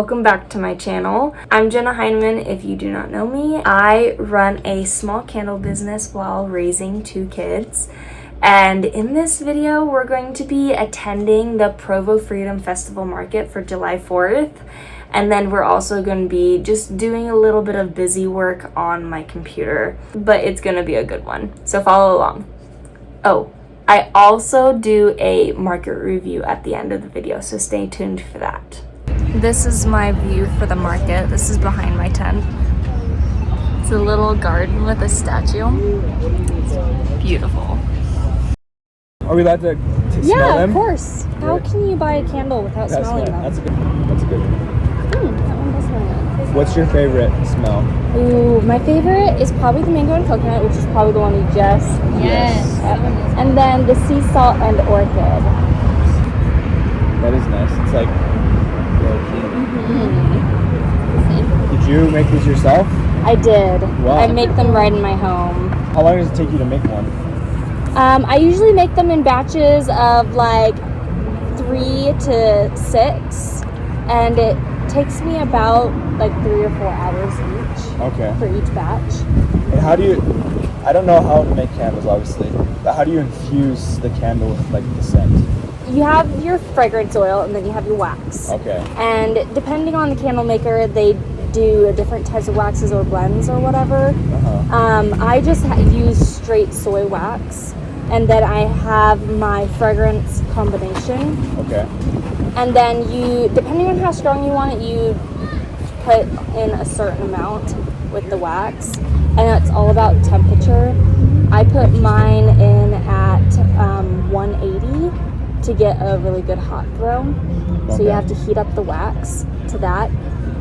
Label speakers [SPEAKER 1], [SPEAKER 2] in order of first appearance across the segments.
[SPEAKER 1] welcome back to my channel. I'm Jenna Heineman, if you do not know me. I run a small candle business while raising 2 kids. And in this video, we're going to be attending the Provo Freedom Festival market for July 4th. And then we're also going to be just doing a little bit of busy work on my computer, but it's going to be a good one. So follow along. Oh, I also do a market review at the end of the video, so stay tuned for that. This is my view for the market. This is behind my tent. It's a little garden with a statue. It's beautiful.
[SPEAKER 2] Are we allowed to smell them?
[SPEAKER 1] Yeah, of course. How can you buy a candle without smelling them?
[SPEAKER 2] That's a good one.
[SPEAKER 1] That one does smell good.
[SPEAKER 2] What's your favorite smell?
[SPEAKER 1] Ooh, my favorite is probably the mango and coconut, which is probably the one we just...
[SPEAKER 2] Yes.
[SPEAKER 1] And then the sea salt and orchid.
[SPEAKER 2] That is nice. It's like... Did you make these yourself?
[SPEAKER 1] I did.
[SPEAKER 2] Wow.
[SPEAKER 1] I make them right in my home.
[SPEAKER 2] How long does it take you to make one?
[SPEAKER 1] I usually make them in batches of like 3 to 6, and it takes me about like 3 or 4 hours each.
[SPEAKER 2] Okay.
[SPEAKER 1] For each batch.
[SPEAKER 2] And how do you? I don't know how to make candles, obviously, but how do you infuse the candle with like the scent?
[SPEAKER 1] You have your fragrance oil, and then you have your wax.
[SPEAKER 2] Okay.
[SPEAKER 1] And depending on the candle maker, they do different types of waxes or blends or whatever. I just use straight soy wax, and then I have my fragrance combination.
[SPEAKER 2] Okay.
[SPEAKER 1] And then you, depending on how strong you want it, you put in a certain amount with the wax, and it's all about temperature. I put mine in at 180 to get a really good hot throw. Okay. So you have to heat up the wax to that,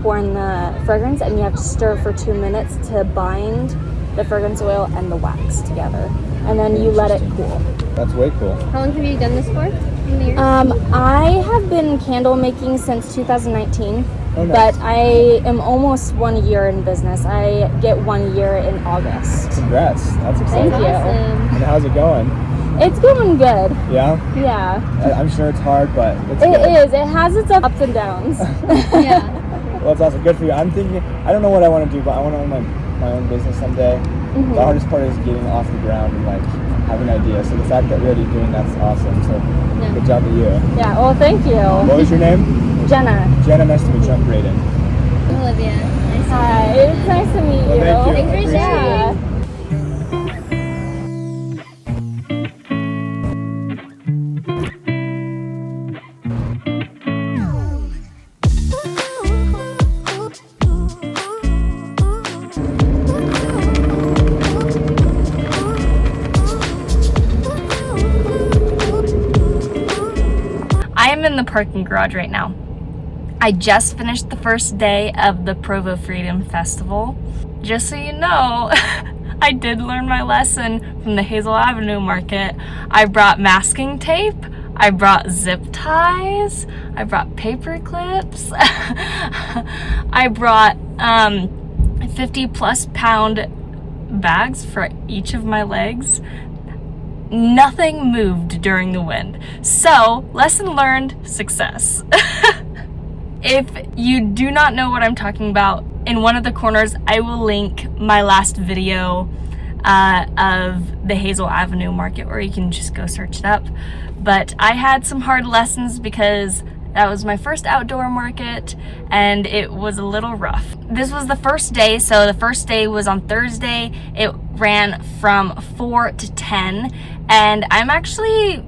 [SPEAKER 1] pour in the fragrance, and you have to stir for 2 minutes to bind the fragrance oil and the wax together. And then you let it cool.
[SPEAKER 2] That's way cool.
[SPEAKER 3] How long have you done this for?
[SPEAKER 1] I have been candle making since 2019.
[SPEAKER 2] Oh, nice.
[SPEAKER 1] But I am almost 1 year in business. I get 1 year in August.
[SPEAKER 2] Congrats. That's exciting.
[SPEAKER 1] Thank you.
[SPEAKER 2] And how's it going?
[SPEAKER 1] It's going good.
[SPEAKER 2] Yeah?
[SPEAKER 1] Yeah.
[SPEAKER 2] I'm sure it's hard, but it's
[SPEAKER 1] It
[SPEAKER 2] good.
[SPEAKER 1] is. It has its ups and downs.
[SPEAKER 3] Yeah.
[SPEAKER 2] Well, it's awesome. Good for you. I'm thinking, I don't know what I want to do, but I want to own my own business someday. Mm-hmm. The hardest part is getting off the ground and like having an idea. So the fact that you're already doing that's awesome. So good job to you.
[SPEAKER 1] Yeah, well, thank you.
[SPEAKER 2] What was your name?
[SPEAKER 1] Jenna.
[SPEAKER 2] Jenna, nice to meet you. I'm Brayden.
[SPEAKER 3] Olivia. Nice
[SPEAKER 1] Hi, it's nice to meet you.
[SPEAKER 2] Well, thank you.
[SPEAKER 3] Thanks for
[SPEAKER 1] Yeah. I am in the parking garage right now. I just finished the first day of the Provo Freedom Festival. Just so you know, I did learn my lesson from the Hazel Avenue market. I brought masking tape, I brought zip ties, I brought paper clips, I brought 50 plus pound bags for each of my legs. Nothing moved during the wind. So, lesson learned, success. If you do not know what I'm talking about, in one of the corners, I will link my last video of the Hazel Avenue market, or you can just go search it up. But I had some hard lessons because that was my first outdoor market, and it was a little rough. This was the first day, so the first day was on Thursday. It ran from 4 to 10, and I'm actually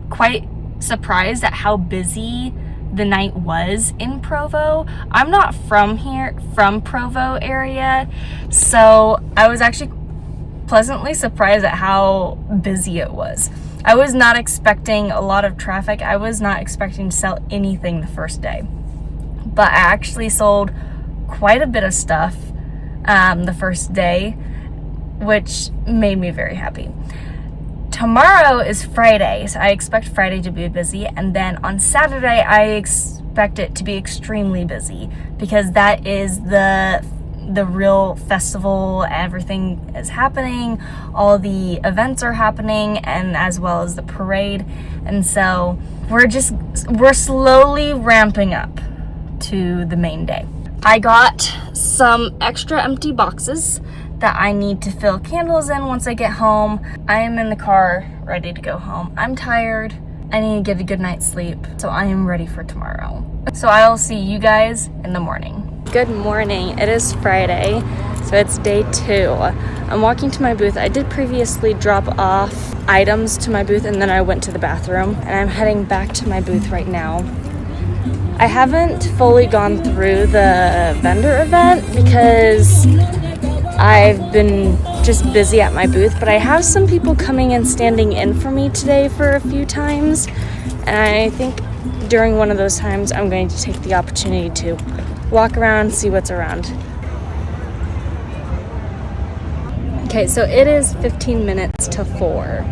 [SPEAKER 1] quite surprised at how busy the night was in Provo. I'm not from here, from Provo area, so I was actually pleasantly surprised at how busy it was. I was not expecting a lot of traffic. I was not expecting to sell anything the first day, but I actually sold quite a bit of stuff the first day, which made me very happy. Tomorrow is Friday, so I expect Friday to be busy, and then on Saturday I expect it to be extremely busy because that is the real festival. Everything is happening, all the events are happening, and as well as the parade. And so we're slowly ramping up, to the main day. I got some extra empty boxes that I need to fill candles in once I get home. I am in the car ready to go home. I'm tired. I need to get a good night's sleep, so I am ready for tomorrow. So I will see you guys in the morning. Good morning. It is Friday, so it's day 2. I'm walking to my booth. I did previously drop off items to my booth and then I went to the bathroom, and I'm heading back to my booth right now. I haven't fully gone through the vendor event because I've been just busy at my booth, but I have some people coming and standing in for me today for a few times, and I think during one of those times I'm going to take the opportunity to walk around and see what's around. Okay, so it is 15 minutes to 4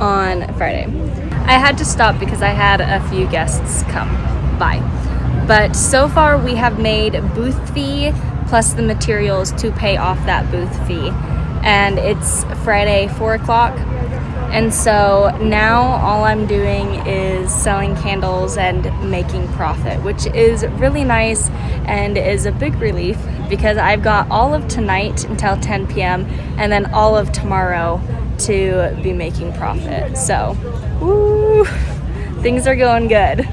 [SPEAKER 1] on Friday. I had to stop because I had a few guests come by. But so far we have made booth fee plus the materials to pay off that booth fee. And it's Friday, 4 o'clock. And so now all I'm doing is selling candles and making profit, which is really nice and is a big relief because I've got all of tonight until 10 p.m. and then all of tomorrow to be making profit. So, woo, things are going good.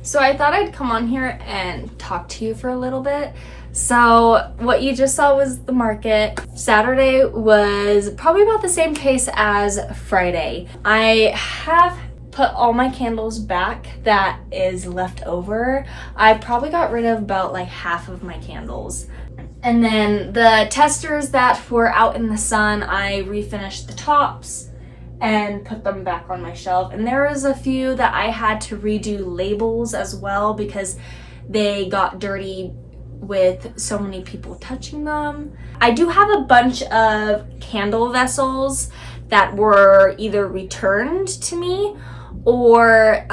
[SPEAKER 1] So I thought I'd come on here and talk to you for a little bit. So what you just saw was the market. Saturday was probably about the same pace as Friday. I have put all my candles back that is left over. I probably got rid of about like half of my candles. And then the testers that were out in the sun, I refinished the tops and put them back on my shelf. And there was a few that I had to redo labels as well because they got dirty with so many people touching them. I do have a bunch of candle vessels that were either returned to me or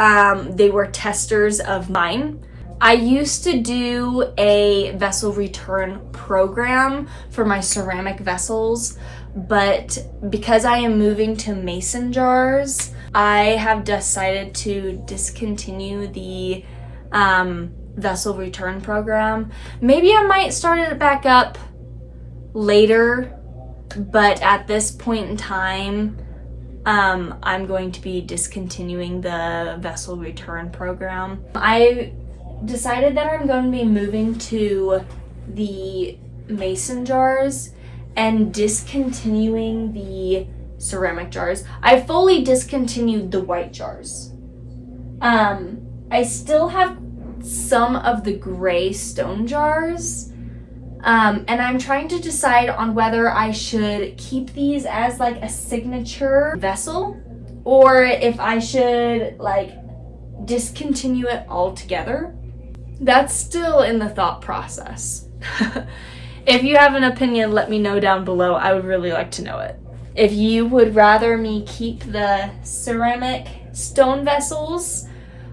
[SPEAKER 1] they were testers of mine. I used to do a vessel return program for my ceramic vessels, but because I am moving to mason jars, I have decided to discontinue the vessel return program. Maybe I might start it back up later, but at this point in time, I'm going to be discontinuing the vessel return program. I decided that I'm going to be moving to the mason jars and discontinuing the ceramic jars. I fully discontinued the white jars. I still have some of the gray stone jars, and I'm trying to decide on whether I should keep these as like a signature vessel or if I should like discontinue it altogether. That's still in the thought process. If you have an opinion, let me know down below. I would really like to know it. If you would rather me keep the ceramic stone vessels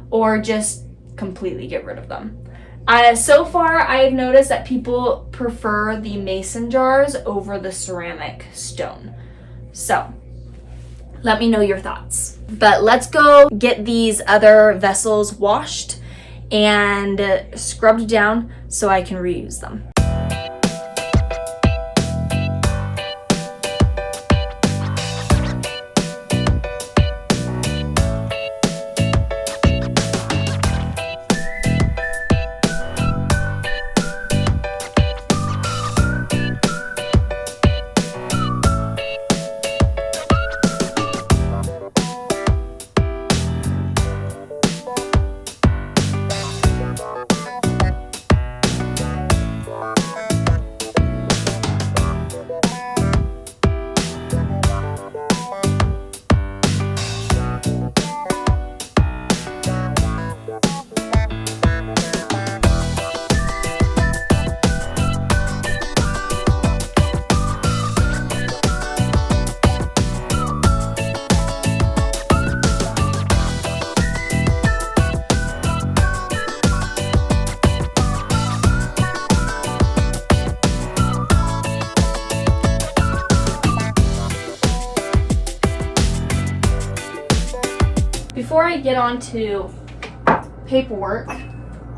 [SPEAKER 1] or just completely get rid of them. So far, I've noticed that people prefer the mason jars over the ceramic stone. So, let me know your thoughts. But let's go get these other vessels washed and scrubbed down so I can reuse them. I get on to paperwork,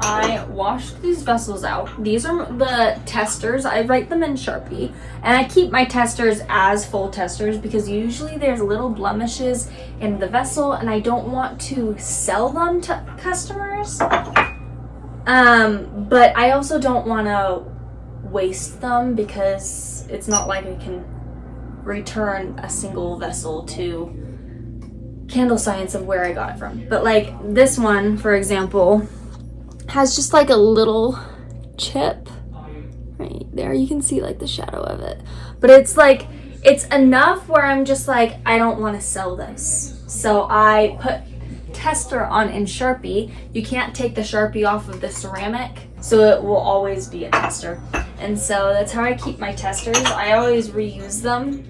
[SPEAKER 1] I wash these vessels out. These are the testers. I write them in Sharpie, and I keep my testers as full testers because usually there's little blemishes in the vessel and I don't want to sell them to customers. But I also don't want to waste them because it's not like I can return a single vessel to Candle Science of where I got it from. But like this one, for example, has just like a little chip right there. You can see like the shadow of it, but it's like, it's enough where I'm just like, I don't want to sell this. So I put tester on in Sharpie. You can't take the Sharpie off of the ceramic, so it will always be a tester. And so that's how I keep my testers. I always reuse them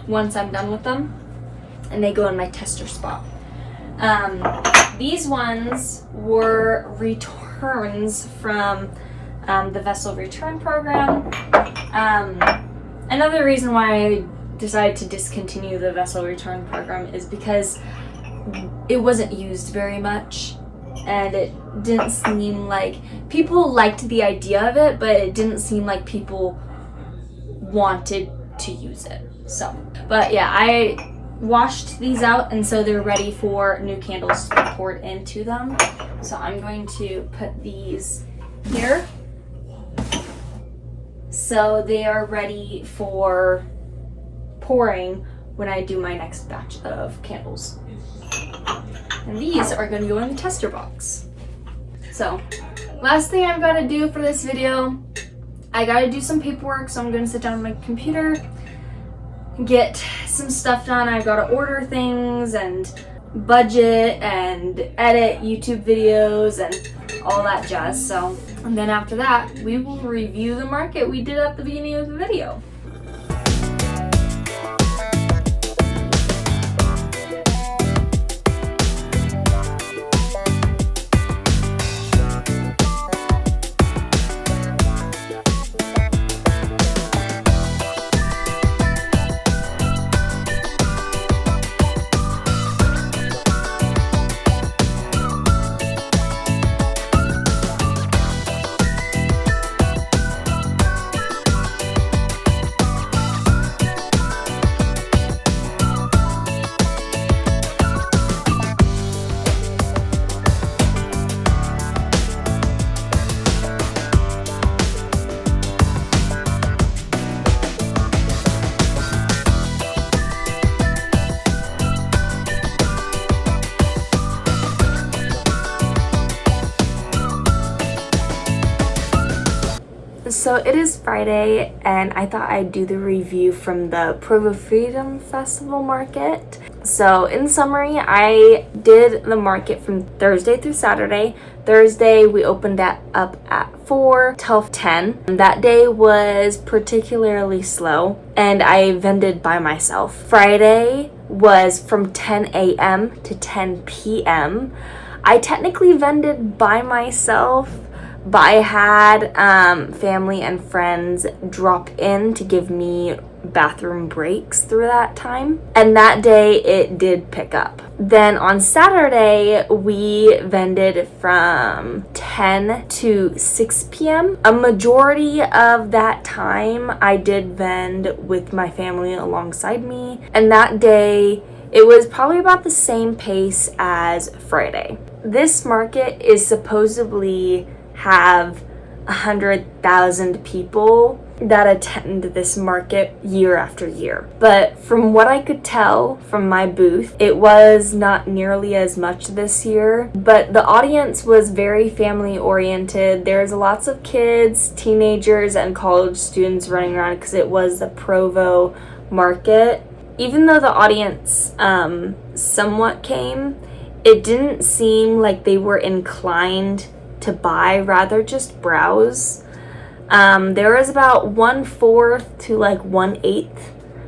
[SPEAKER 1] once I'm done with them, and they go in my tester spot. These ones were returns from the vessel return program. Another reason why I decided to discontinue the vessel return program is because it wasn't used very much, and it didn't seem like people liked the idea of it, but it didn't seem like people wanted to use it. So, but yeah, I washed these out, and so they're ready for new candles to be poured into them. So I'm going to put these here so they are ready for pouring when I do my next batch of candles. And these are going to go in the tester box. So last thing I've got to do for this video, I got to do some paperwork. So I'm going to sit down on my computer, get some stuff done. I've got to order things and budget and edit YouTube videos and all that jazz. So, and then after that, we will review the market we did at the beginning of the video. So it is Friday, and I thought I'd do the review from the Provo Freedom Festival market. So in summary, I did the market from Thursday through Saturday. Thursday, we opened that up at 4 till 10. That day was particularly slow, and I vended by myself. Friday was from 10 a.m. to 10 p.m. I technically vended by myself, but I had family and friends drop in to give me bathroom breaks through that time. And that day it did pick up. Then on Saturday, we vended from 10 to 6 p.m. A majority of that time I did vend with my family alongside me. And that day, it was probably about the same pace as Friday. This market is supposedly have 100,000 people that attend this market year after year. But from what I could tell from my booth, it was not nearly as much this year. But the audience was very family oriented. There's lots of kids, teenagers, and college students running around because it was the Provo market. Even though the audience somewhat came, it didn't seem like they were inclined to buy, rather just browse. There was about 1/4 to like 1/8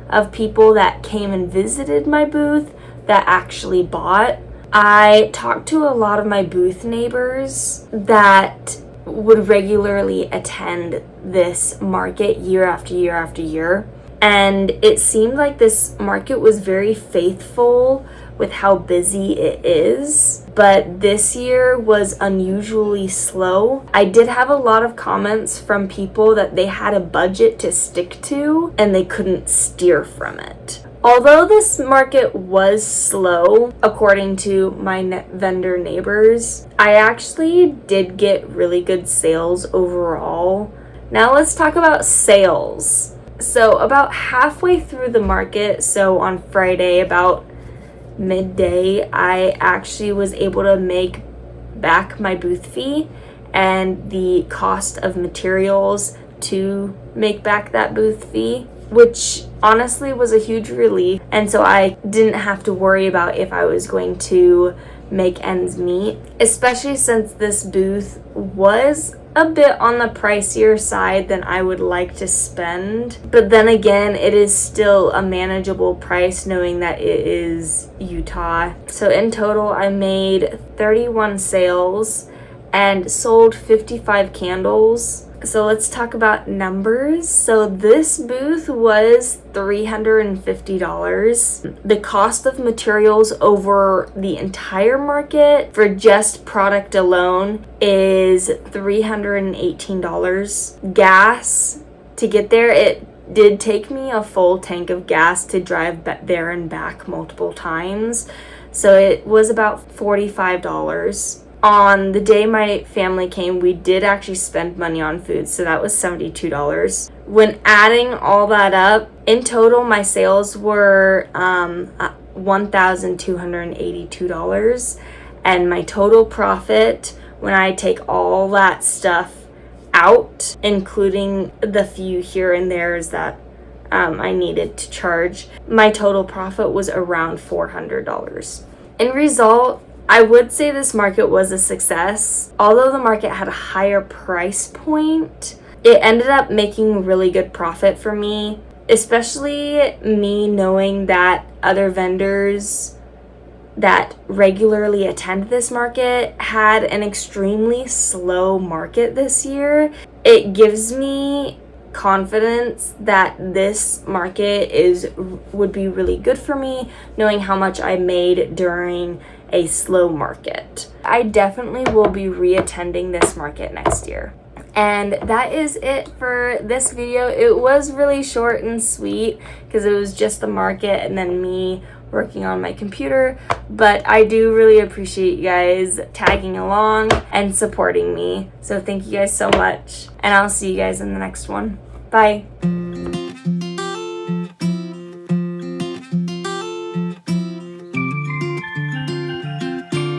[SPEAKER 1] of people that came and visited my booth that actually bought. I talked to a lot of my booth neighbors that would regularly attend this market year after year after year. And it seemed like this market was very faithful with how busy it is, but this year was unusually slow. I did have a lot of comments from people that they had a budget to stick to and they couldn't steer from it. Although this market was slow, according to my vendor neighbors, I actually did get really good sales overall. Now let's talk about sales. So about halfway through the market, so on Friday about midday, I actually was able to make back my booth fee and the cost of materials to make back that booth fee, which honestly was a huge relief. And so I didn't have to worry about if I was going to make ends meet, especially since this booth was a bit on the pricier side than I would like to spend. But then again, it is still a manageable price knowing that it is Utah. So in total, I made 31 sales and sold 55 candles. So let's talk about numbers. So this booth was $350. The cost of materials over the entire market for just product alone is $318. Gas, to get there, it did take me a full tank of gas to drive there and back multiple times. So it was about $45. On the day my family came, we did actually spend money on food, so that was $72. When adding all that up, in total, my sales were $1,282, and my total profit, when I take all that stuff out, including the few here and there's that I needed to charge, my total profit was around $400. In result, I would say this market was a success. Although the market had a higher price point, it ended up making really good profit for me, especially me knowing that other vendors that regularly attend this market had an extremely slow market this year. It gives me confidence that this market would be really good for me, knowing how much I made during a slow market. I definitely will be reattending this market next year. And that is it for this video. It was really short and sweet because it was just the market and then me working on my computer, but I do really appreciate you guys tagging along and supporting me. So thank you guys so much, and I'll see you guys in the next one. Bye.